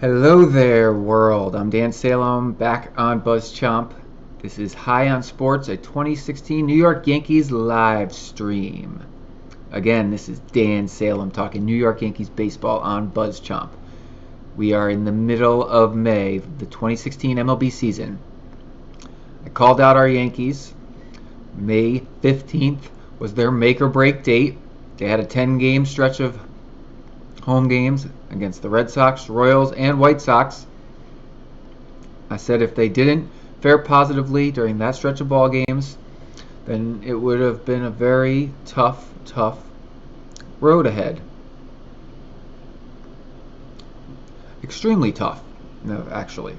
Hello there, world. I'm Dan Salem back on BuzzChomp. This is High on Sports, a 2016 New York Yankees live stream. Again, this is Dan Salem talking New York Yankees baseball on BuzzChomp. We are in the middle of May, the 2016 MLB season. I called out our Yankees. May 15th was their make or break date. They had a 10-game stretch of home games against the Red Sox, Royals, and White Sox. I said if they didn't fare positively during that stretch of ball games, then it would have been a very tough road ahead. Extremely tough, no, actually.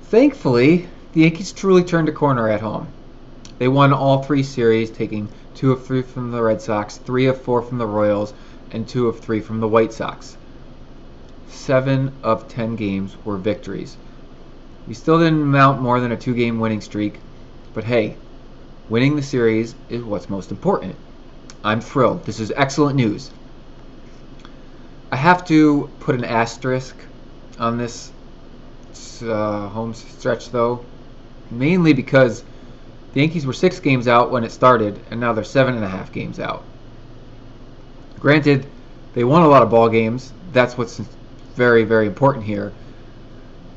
Thankfully, the Yankees truly turned a corner at home. They won all three series, taking 2 of 3 from the Red Sox, 3 of 4 from the Royals, and 2 of 3 from the White Sox. 7 of 10 games were victories. We still didn't mount more than a 2-game winning streak, but hey, winning the series is what's most important. I'm thrilled. This is excellent news. I have to put an asterisk on this home stretch, though, mainly because the Yankees were 6 games out when it started, and now they're 7.5 games out. Granted, they won a lot of ball games. That's what's very, very important here.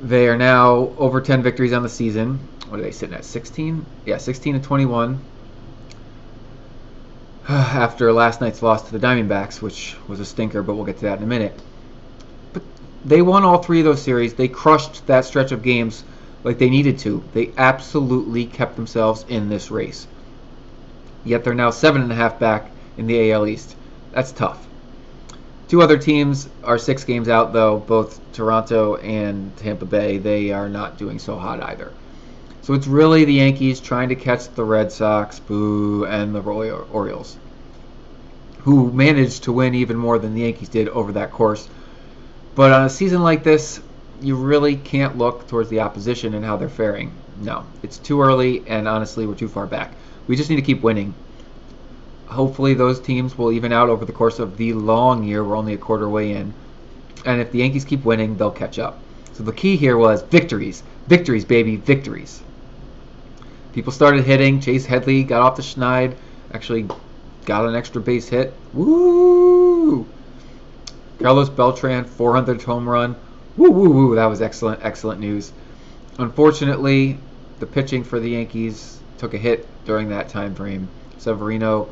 They are now over 10 victories on the season. What are they sitting at? 16? Yeah, 16-21. After last night's loss to the Diamondbacks, which was a stinker, but we'll get to that in a minute. But they won all 3 of those series. They crushed that stretch of games like they needed to. They absolutely kept themselves in this race. Yet they're now 7.5 back in the AL East. That's tough. 2 other teams are 6 games out, though, both Toronto and Tampa Bay. They are not doing so hot either. So it's really the Yankees trying to catch the Red Sox, and the Orioles, who managed to win even more than the Yankees did over that course. But on a season like this, you really can't look towards the opposition and how they're faring. No, it's too early, and honestly, we're too far back. We just need to keep winning. Hopefully those teams will even out over the course of the long year. We're only a quarter way in. And if the Yankees keep winning, they'll catch up. So the key here was victories. Victories, baby, victories. People started hitting. Chase Headley got off the schneid. Actually got an extra base hit. Woo! Carlos Beltran, 400th home run. Woo, woo, woo. That was excellent, excellent news. Unfortunately, the pitching for the Yankees took a hit during that time frame. Severino,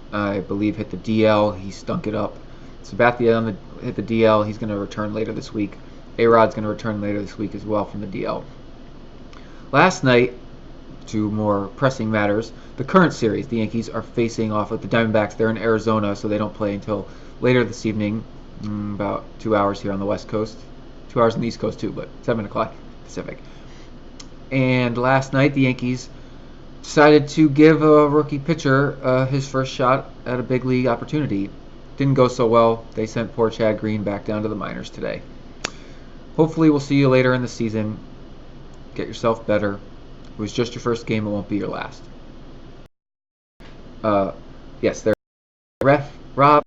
I believe, hit the DL. He stunk it up. Sabathia hit the DL. He's going to return later this week. A-Rod's going to return later this week as well from the DL. Last night, to more pressing matters, the current series, the Yankees are facing off with the Diamondbacks. They're in Arizona, so they don't play until later this evening, about 2 hours here on the West Coast. 2 hours on the East Coast too, but 7 o'clock Pacific. And last night, the Yankees decided to give a rookie pitcher his first shot at a big league opportunity. Didn't go so well. They sent poor Chad Green back down to the minors today. Hopefully we'll see you later in the season. Get yourself better. It was just your first game. It won't be your last. Yes, they're ref Rob.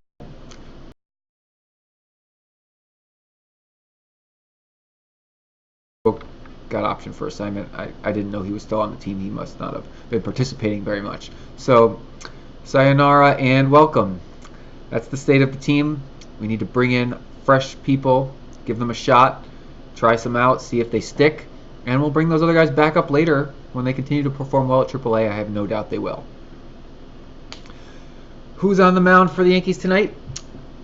Got option for assignment. I didn't know he was still on the team. He must not have been participating very much. So, sayonara and welcome. That's the state of the team. We need to bring in fresh people, give them a shot, try some out, see if they stick, and we'll bring those other guys back up later when they continue to perform well at AAA. I have no doubt they will. Who's on the mound for the Yankees tonight?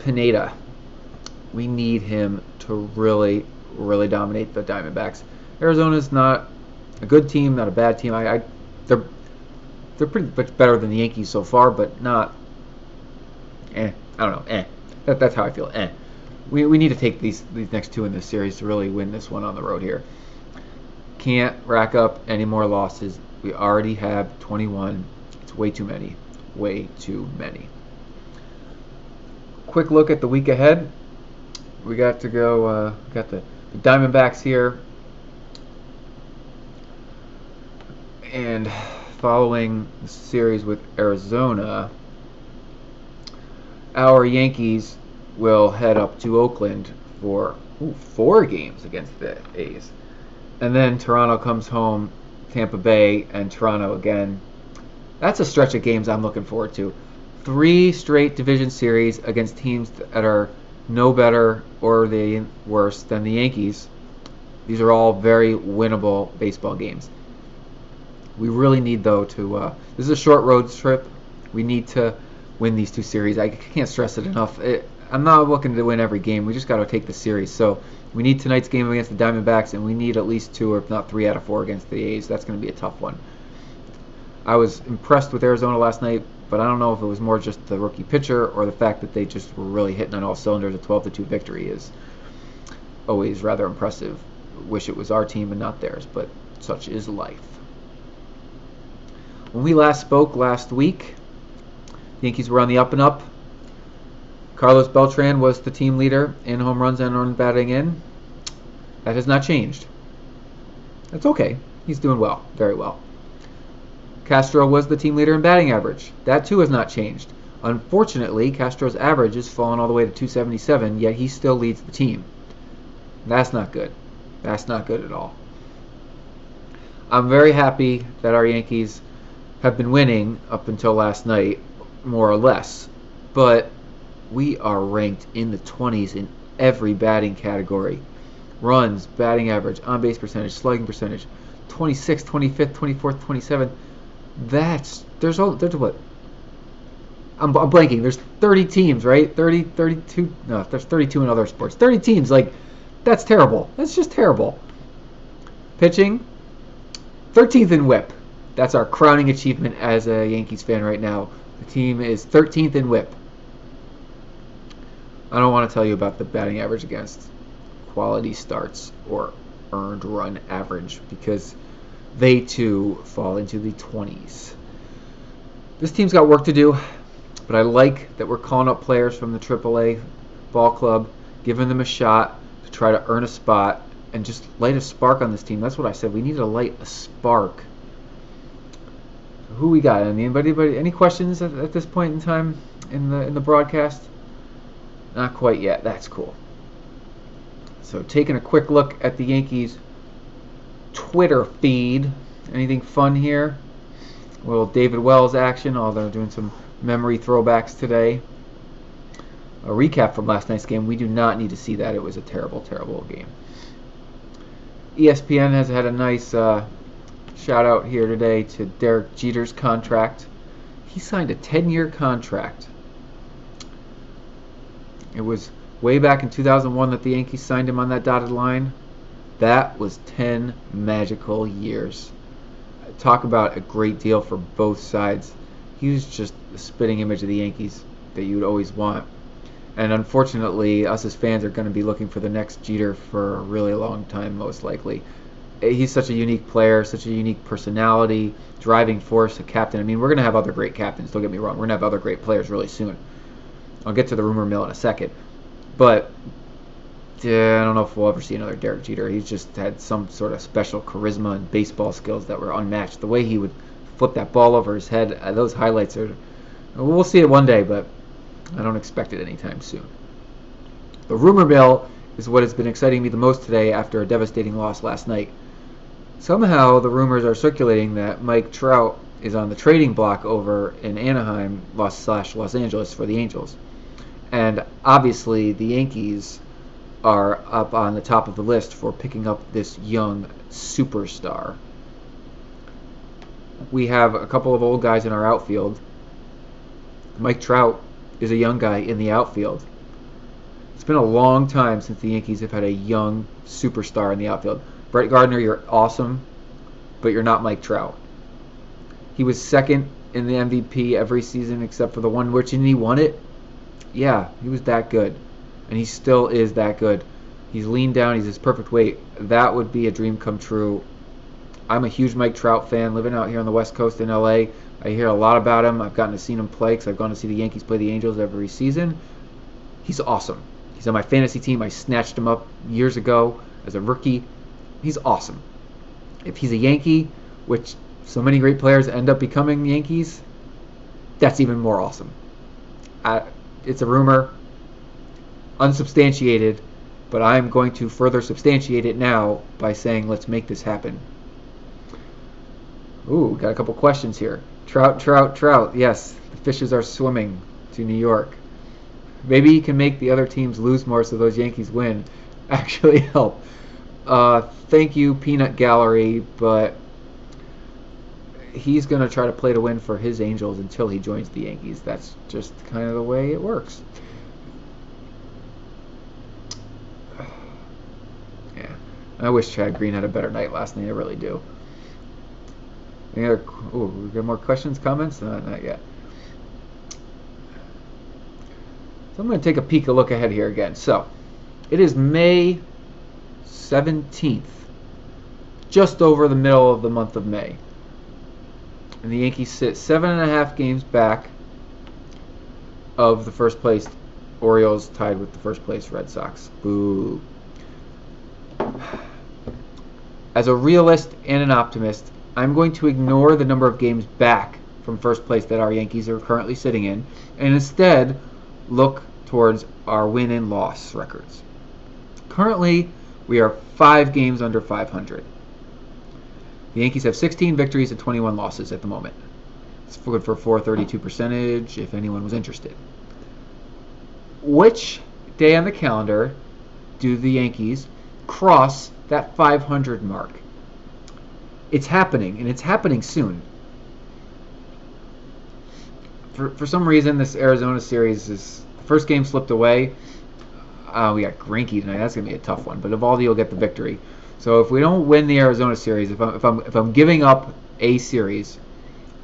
Pineda. We need him to really, really dominate the Diamondbacks. Arizona's not a good team, not a bad team. They're pretty much better than the Yankees so far, but not. I don't know. That's how I feel. We need to take these next 2 in this series to really win this one on the road here. Can't rack up any more losses. We already have 21. It's way too many. Way too many. Quick look at the week ahead. We got to go. Got the Diamondbacks here. And following the series with Arizona, our Yankees will head up to Oakland for Ooh, 4 games against the A's. And then Toronto comes home, Tampa Bay, and Toronto again. That's a stretch of games I'm looking forward to. 3 straight division series against teams that are no better or they worse than the Yankees. These are all very winnable baseball games. We really need, though, to... this is a short road trip. We need to win these 2 series. I can't stress it enough. I'm not looking to win every game. We just got to take the series. So we need tonight's game against the Diamondbacks, and we need at least 2 or if not 3 out of 4 against the A's. That's going to be a tough one. I was impressed with Arizona last night, but I don't know if it was more just the rookie pitcher or the fact that they just were really hitting on all cylinders. A 12-2 victory is always rather impressive. Wish it was our team and not theirs, but such is life. When we last spoke last week, the Yankees were on the up and up. Carlos Beltran was the team leader in home runs and run batting in. That has not changed. That's okay. He's doing well, very well. Castro was the team leader in batting average. That too has not changed. Unfortunately, Castro's average has fallen all the way to 277, yet he still leads the team. That's not good. That's not good at all. I'm very happy that our Yankees have been winning up until last night, more or less. But we are ranked in the 20s in every batting category. Runs, batting average, on-base percentage, slugging percentage, 26th, 25th, 24th, 27th. There's what? I'm blanking. There's 30 teams, right? 30, 32. No, there's 32 in other sports. 30 teams. Like, that's terrible. That's just terrible. Pitching, 13th in WHIP. That's our crowning achievement as a Yankees fan right now. The team is 13th in WHIP. I don't want to tell you about the batting average against quality starts or earned run average because they too fall into the 20s. This team's got work to do, but I like that we're calling up players from the AAA ball club, giving them a shot to try to earn a spot and just light a spark on this team. That's what I said. We need to light a spark. Who we got? Anybody? Any questions at this point in time in the broadcast? Not quite yet. That's cool. So taking a quick look at the Yankees Twitter feed. Anything fun here? A little David Wells action. Oh, they're doing some memory throwbacks today. A recap from last night's game. We do not need to see that. It was a terrible, terrible game. ESPN has had a nice shout out here today to Derek Jeter's contract. He signed a 10-year contract. It was way back in 2001 that the Yankees signed him on that dotted line. That was 10 magical years. Talk about a great deal for both sides. He was just the spitting image of the Yankees that you would always want. And unfortunately, us as fans are going to be looking for the next Jeter for a really long time, most likely. He's such a unique player, such a unique personality, driving force, a captain. I mean, we're going to have other great captains, don't get me wrong. We're going to have other great players really soon. I'll get to the rumor mill in a second. But I don't know if we'll ever see another Derek Jeter. He's just had some sort of special charisma and baseball skills that were unmatched. The way he would flip that ball over his head, those highlights are... We'll see it one day, but I don't expect it anytime soon. The rumor mill is what has been exciting me the most today after a devastating loss last night. Somehow the rumors are circulating that Mike Trout is on the trading block over in Anaheim, Los Angeles for the Angels. And obviously the Yankees are up on the top of the list for picking up this young superstar. We have a couple of old guys in our outfield. Mike Trout is a young guy in the outfield. It's been a long time since the Yankees have had a young superstar in the outfield. Brett Gardner, you're awesome, but you're not Mike Trout. He was second in the MVP every season except for the one which he won it. Yeah, he was that good. And he still is that good. He's lean down. He's his perfect weight. That would be a dream come true. I'm a huge Mike Trout fan living out here on the West Coast in LA. I hear a lot about him. I've gotten to see him play because I've gone to see the Yankees play the Angels every season. He's awesome. He's on my fantasy team. I snatched him up years ago as a rookie. He's awesome. If he's a Yankee, which so many great players end up becoming Yankees, that's even more awesome. It's a rumor, unsubstantiated, but I'm going to further substantiate it now by saying let's make this happen. Ooh, got a couple questions here. Trout, Trout, Trout. Yes, the fishes are swimming to New York. Maybe he can make the other teams lose more so those Yankees win. Actually help. Thank you, Peanut Gallery, but he's going to try to play to win for his Angels until he joins the Yankees. That's just kind of the way it works. Yeah, I wish Chad Green had a better night last night. I really do. We got more questions, comments? Not yet. So I'm going to take a look ahead here again. So, it is May 17th, just over the middle of the month of May. And the Yankees sit 7.5 games back of the first place Orioles, tied with the first place Red Sox. Boo. As a realist and an optimist, I'm going to ignore the number of games back from first place that our Yankees are currently sitting in, and instead look towards our win and loss records. Currently, we are 5 games under 500. The Yankees have 16 victories and 21 losses at the moment. It's good for .432 percentage, if anyone was interested. Which day on the calendar do the Yankees cross that 500 mark? It's happening, and it's happening soon. For some reason, this Arizona series is... First game slipped away. We got Greinke tonight. That's gonna be a tough one. But Evaldi will get the victory. So if we don't win the Arizona series, if I'm giving up a series,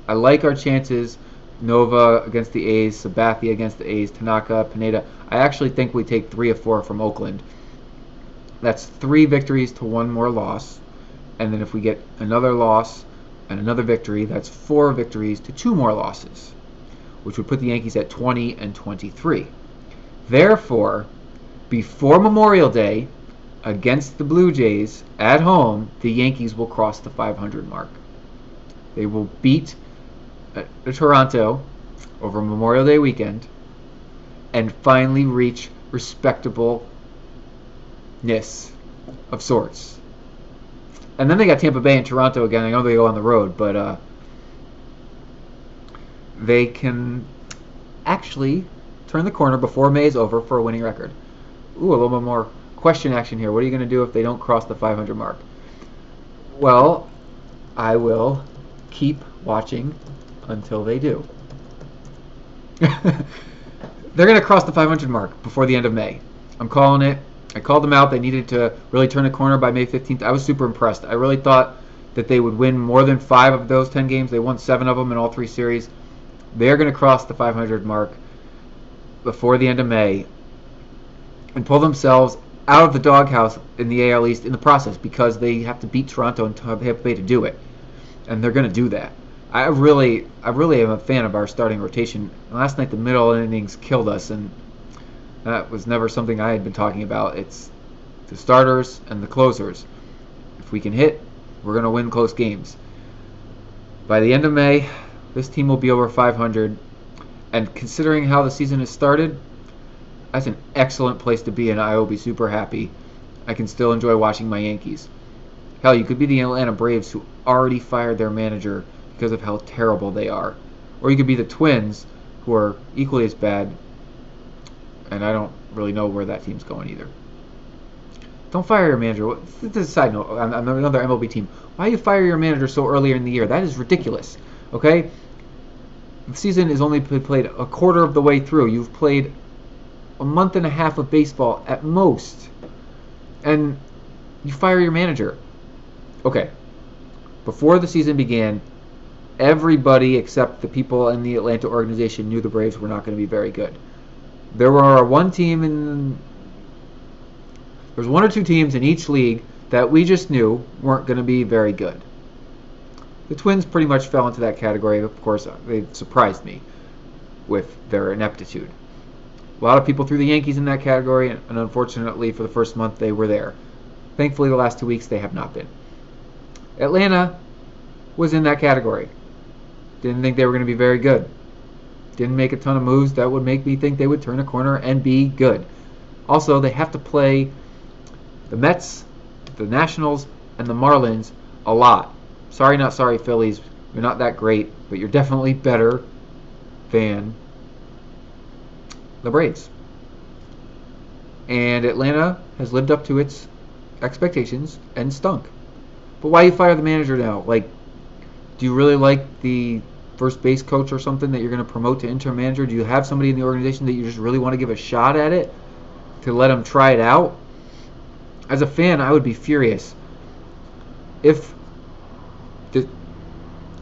I like our chances. Nova against the A's, Sabathia against the A's, Tanaka, Pineda. I actually think we take 3 of 4 from Oakland. That's 3 victories to 1 more loss. And then if we get another loss and another victory, that's 4 victories to 2 more losses, which would put the Yankees at 20 and 23. Therefore, before Memorial Day, against the Blue Jays at home, the Yankees will cross the 500 mark. They will beat Toronto over Memorial Day weekend and finally reach respectableness of sorts. And then they got Tampa Bay and Toronto again. I know they go on the road, but they can actually turn the corner before May is over for a winning record. Ooh, a little bit more question action here. What are you going to do if they don't cross the 500 mark? Well, I will keep watching until they do. They're going to cross the 500 mark before the end of May. I'm calling it. I called them out. They needed to really turn the corner by May 15th. I was super impressed. I really thought that they would win more than 5 of those 10 games. They won 7 of them in all 3 series. They're going to cross the 500 mark before the end of May and pull themselves out of the doghouse in the AL East in the process, because they have to beat Toronto and Tampa Bay to do it. And they're going to do that. I really am a fan of our starting rotation. Last night the middle innings killed us, and that was never something I had been talking about. It's the starters and the closers. If we can hit, we're going to win close games. By the end of May, this team will be over 500. And considering how the season has started, that's an excellent place to be, and I will be super happy. I can still enjoy watching my Yankees. Hell, you could be the Atlanta Braves, who already fired their manager because of how terrible they are. Or you could be the Twins, who are equally as bad, and I don't really know where that team's going either. Don't fire your manager. This is a side note. I'm another MLB team. Why you fire your manager so early in the year? That is ridiculous. Okay? The season is only played a quarter of the way through. You've played a month and a half of baseball at most. And you fire your manager. Okay. Before the season began, everybody except the people in the Atlanta organization knew the Braves were not going to be very good. There was 1 or 2 teams in each league that we just knew weren't going to be very good. The Twins pretty much fell into that category. Of course, they surprised me with their ineptitude. A lot of people threw the Yankees in that category, and unfortunately for the first month they were there. Thankfully the last 2 weeks they have not been. Atlanta was in that category. Didn't think they were going to be very good. Didn't make a ton of moves that would make me think they would turn a corner and be good. Also, they have to play the Mets, the Nationals, and the Marlins a lot. Sorry, not sorry, Phillies. You're not that great, but you're definitely better than the Braves. And Atlanta has lived up to its expectations and stunk. But why you fire the manager now? Like, do you really like the first base coach or something that you're going to promote to interim manager? Do you have somebody in the organization that you just really want to give a shot at it to let him try it out? As a fan, I would be furious if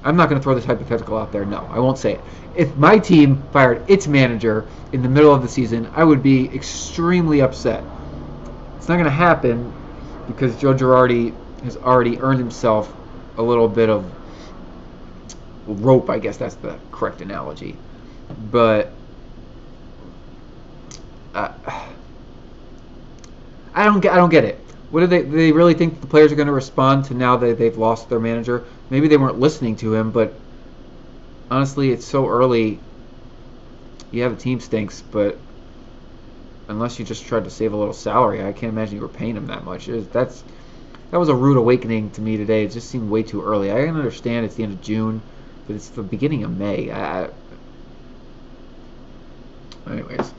I'm not going to throw this hypothetical out there. No, I won't say it. If my team fired its manager in the middle of the season, I would be extremely upset. It's not going to happen because Joe Girardi has already earned himself a little bit of rope, I guess that's the correct analogy. But I don't get it. What do they really think the players are going to respond to now that they've lost their manager? Maybe they weren't listening to him, but honestly, it's so early. Yeah, the team stinks, but unless you just tried to save a little salary, I can't imagine you were paying him that much. That was a rude awakening to me today. It just seemed way too early. I can understand it's the end of June, but it's the beginning of May. Anyways,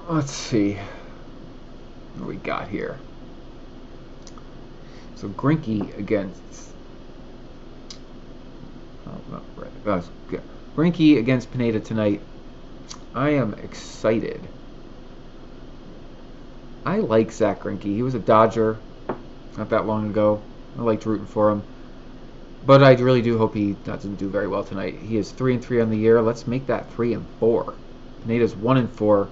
let's see what we got here. So Greinke against Greinke against Pineda tonight. I am excited. I like Zach Greinke. He was a Dodger not that long ago. I liked rooting for him. But I really do hope he doesn't do very well tonight. He is 3-3 on the year. Let's make that 3-4. Pineda's 1-4.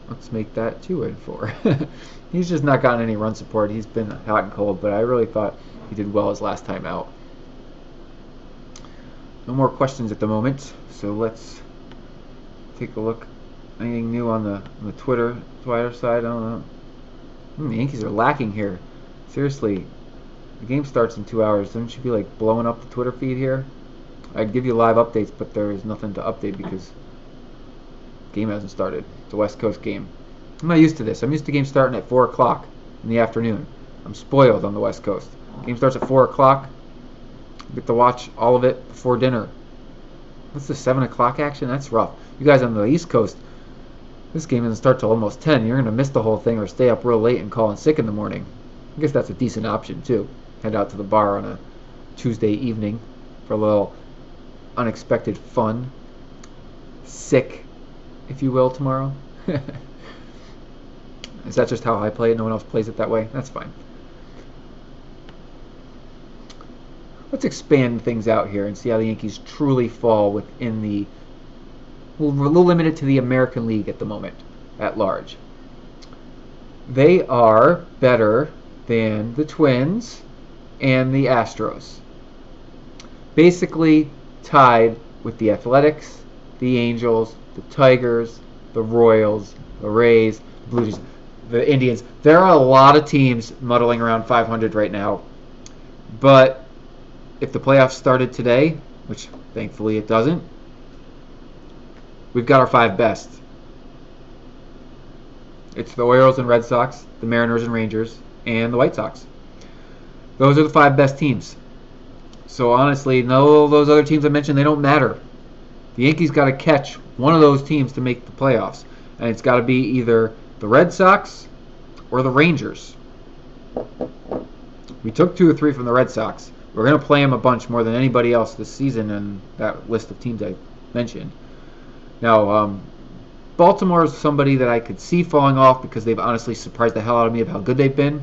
Let's make that 2-4. He's just not gotten any run support. He's been hot and cold, but I really thought he did well his last time out. No more questions at the moment, so let's take a look. Anything new on the Twitter side? I don't know. The Yankees are lacking here. Seriously, the game starts in 2 hours. Don't you be like blowing up the Twitter feed here? I'd give you live updates, but there is nothing to update because the game hasn't started. It's a West Coast game. I'm not used to this. I'm used to games starting at 4 o'clock in the afternoon. I'm spoiled on the West Coast. Game starts at 4 o'clock. Get to watch all of it before dinner. What's the 7 o'clock action? That's rough. You guys on the East Coast, this game doesn't start till almost 10. You're going to miss the whole thing or stay up real late and call in sick in the morning. I guess that's a decent option too. Head out to the bar on a Tuesday evening for a little unexpected fun. Sick, if you will, tomorrow. Is that just how I play it? No one else plays it that way? That's fine. Let's expand things out here and see how the Yankees truly fall within the... We're a little limited to the American League at the moment, at large. They are better than the Twins and the Astros. Basically tied with the Athletics, the Angels, the Tigers, the Royals, the Rays, the Blue Jays, the Indians. There are a lot of teams muddling around 500 right now. But if the playoffs started today, which thankfully it doesn't, we've got our 5 best. It's the Orioles and Red Sox, the Mariners and Rangers, and the White Sox. Those are the 5 best teams. So honestly, no, those other teams I mentioned, they don't matter. The Yankees got to catch one of those teams to make the playoffs. And it's got to be either the Red Sox or the Rangers. We took 2 or 3 from the Red Sox. We're going to play them a bunch more than anybody else this season in that list of teams I mentioned. Now, Baltimore is somebody that I could see falling off because they've honestly surprised the hell out of me of how good they've been.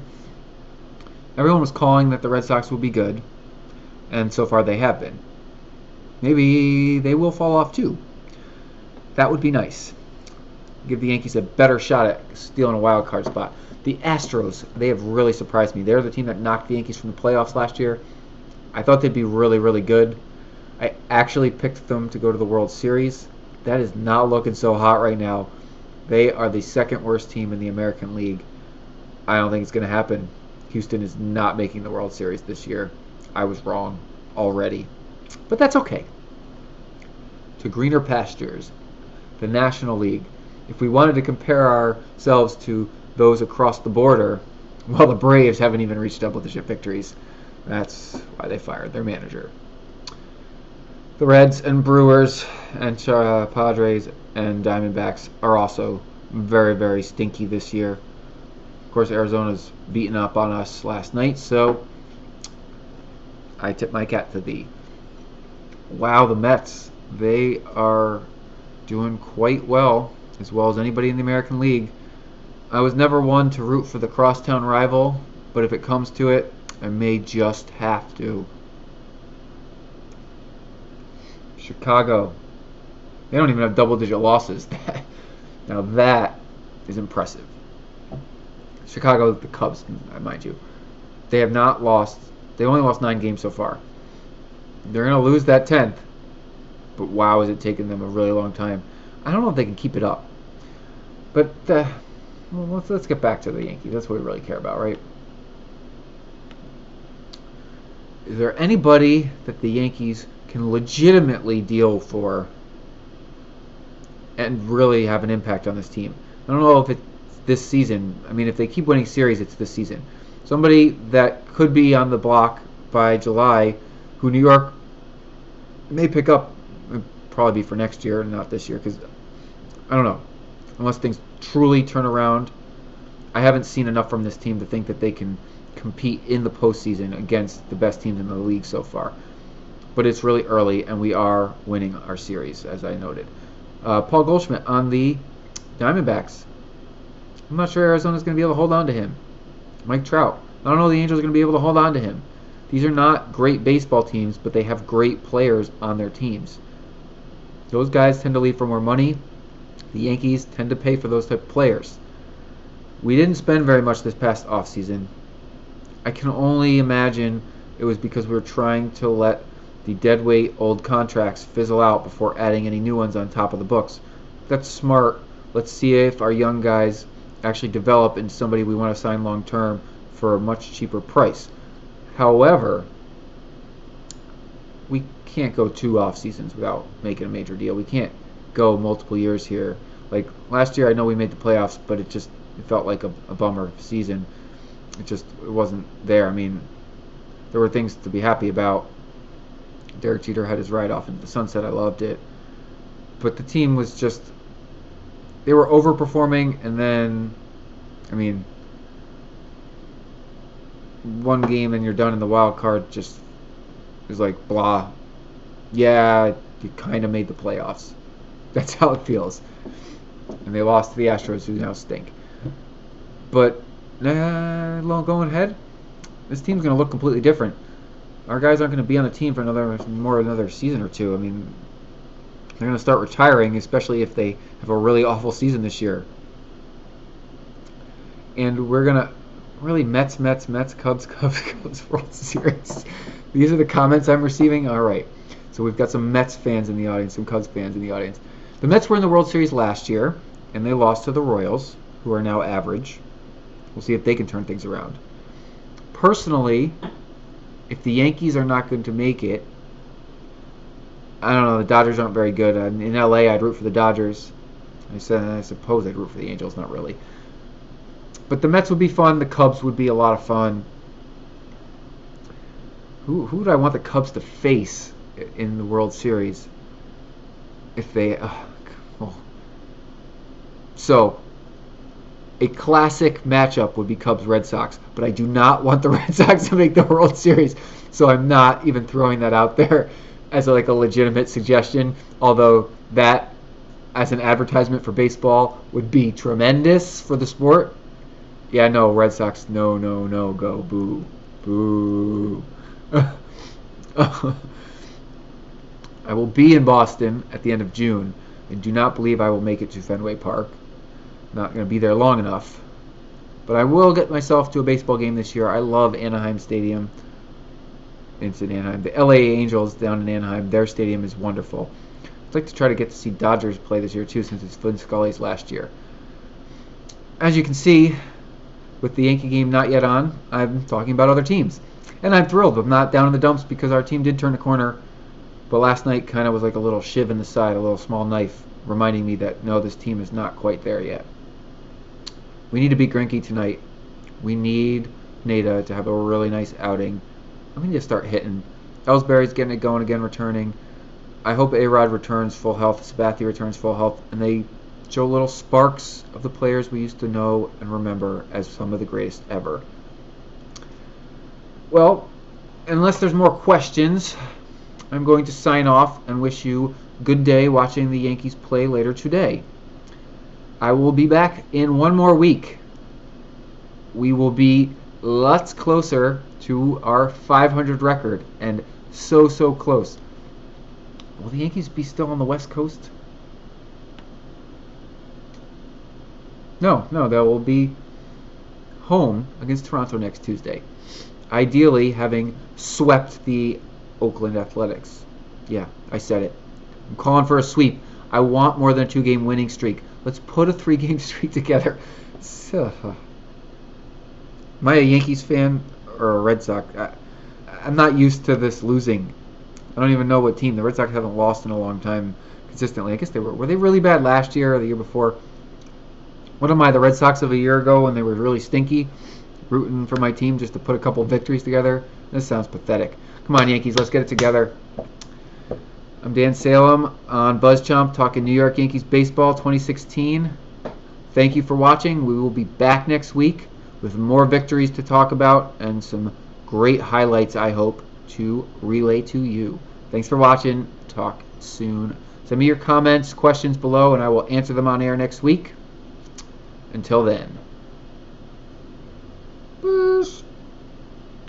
Everyone was calling that the Red Sox would be good, and so far they have been. Maybe they will fall off too. That would be nice. Give the Yankees a better shot at stealing a wild card spot. The Astros, they have really surprised me. They're the team that knocked the Yankees from the playoffs last year. I thought they'd be really, really good. I actually picked them to go to the World Series. That is not looking so hot right now. They are the second worst team in the American League. I don't think it's going to happen. Houston is not making the World Series this year. I was wrong already. But that's okay. To greener pastures, the National League. If we wanted to compare ourselves to those across the border, while the Braves haven't even reached double-digit victories. That's why they fired their manager. The Reds and Brewers and Padres and Diamondbacks are also very, very stinky this year. Of course, Arizona's beaten up on us last night, so I tip my cap to thee. Wow, the Mets. They are doing quite well as anybody in the American League. I was never one to root for the crosstown rival, but if it comes to it, I may just have to. Chicago. They don't even have double-digit losses. Now that is impressive. Chicago, the Cubs, mind you. They have not lost. They only lost 9 games so far. They're going to lose that 10th. But wow, is it taking them a really long time. I don't know if they can keep it up. But well, let's get back to the Yankees. That's what we really care about, right? Is there anybody that the Yankees can legitimately deal for and really have an impact on this team? I don't know if it's this season. I mean, if they keep winning series, it's this season. Somebody that could be on the block by July, who New York may pick up, probably be for next year, not this year, because I don't know. Unless things truly turn around, I haven't seen enough from this team to think that they can compete in the postseason against the best teams in the league so far. But it's really early, and we are winning our series, as I noted. Paul Goldschmidt on the Diamondbacks. I'm not sure Arizona's going to be able to hold on to him. Mike Trout. I don't know if the Angels are going to be able to hold on to him. These are not great baseball teams, but they have great players on their teams. Those guys tend to leave for more money. The Yankees tend to pay for those type of players. We didn't spend very much this past offseason. I can only imagine it was because we were trying to let the deadweight old contracts fizzle out before adding any new ones on top of the books. That's smart. Let's see if our young guys actually develop into somebody we want to sign long term for a much cheaper price. However, we can't go 2 off seasons without making a major deal. We can't go multiple years here. Like last year, I know we made the playoffs, but it felt like a bummer season. It wasn't there. I mean, there were things to be happy about. Derek Jeter had his ride off into the sunset. I loved it. But the team was just, they were overperforming, and then, I mean, one game and you're done in the wild card just is like blah. Yeah, you kind of made the playoffs. That's how it feels. And they lost to the Astros, who now stink. But going ahead, this team's going to look completely different. Our guys aren't going to be on the team for another season or two. I mean, they're going to start retiring, especially if they have a really awful season this year. And we're going to really Mets, Cubs, World Series. These are the comments I'm receiving. All right. So we've got some Mets fans in the audience, some Cubs fans in the audience. The Mets were in the World Series last year, and they lost to the Royals, who are now average. We'll see if they can turn things around. Personally, if the Yankees are not going to make it, I don't know, the Dodgers aren't very good. In LA, I'd root for the Dodgers. I suppose I'd root for the Angels, not really. But the Mets would be fun. The Cubs would be a lot of fun. Who would I want the Cubs to face in the World Series? If they... So, a classic matchup would be Cubs-Red Sox, but I do not want the Red Sox to make the World Series, so I'm not even throwing that out there as a legitimate suggestion, although that, as an advertisement for baseball, would be tremendous for the sport. Yeah, no, Red Sox, no, go, boo, boo. I will be in Boston at the end of June, and do not believe I will make it to Fenway Park. Not going to be there long enough. But I will get myself to a baseball game this year. I love Anaheim Stadium. It's in Anaheim. The LA Angels down in Anaheim, their stadium is wonderful. I'd like to try to get to see Dodgers play this year too, since it's Vin Scully's last year. As you can see, with the Yankee game not yet on, I'm talking about other teams. And I'm thrilled. I'm not down in the dumps because our team did turn a corner. But last night kind of was like a little shiv in the side, a little small knife, reminding me that, no, this team is not quite there yet. We need to beat Greinke tonight. We need Pineda to have a really nice outing. We need to start hitting. Ellsbury's getting it going again, returning. I hope A-Rod returns full health, Sabathia returns full health, and they show little sparks of the players we used to know and remember as some of the greatest ever. Well, unless there's more questions, I'm going to sign off and wish you a good day watching the Yankees play later today. I will be back in one more week. We will be lots closer to our 500 record, and so close. Will the Yankees be still on the West Coast? No, they will be home against Toronto next Tuesday. Ideally, having swept the Oakland Athletics. Yeah, I said it. I'm calling for a sweep. I want more than a 2-game winning streak. Let's put a 3-game streak together. Am I a Yankees fan or a Red Sox? I'm not used to this losing. I don't even know what team. The Red Sox haven't lost in a long time consistently. I guess they were they really bad last year or the year before? What am I, the Red Sox of a year ago when they were really stinky? Rooting for my team just to put a couple victories together? This sounds pathetic. Come on, Yankees, let's get it together. I'm Dan Salem on BuzzChomp talking New York Yankees baseball 2016. Thank you for watching. We will be back next week with more victories to talk about and some great highlights, I hope, to relay to you. Thanks for watching. Talk soon. Send me your comments, questions below, and I will answer them on air next week. Until then.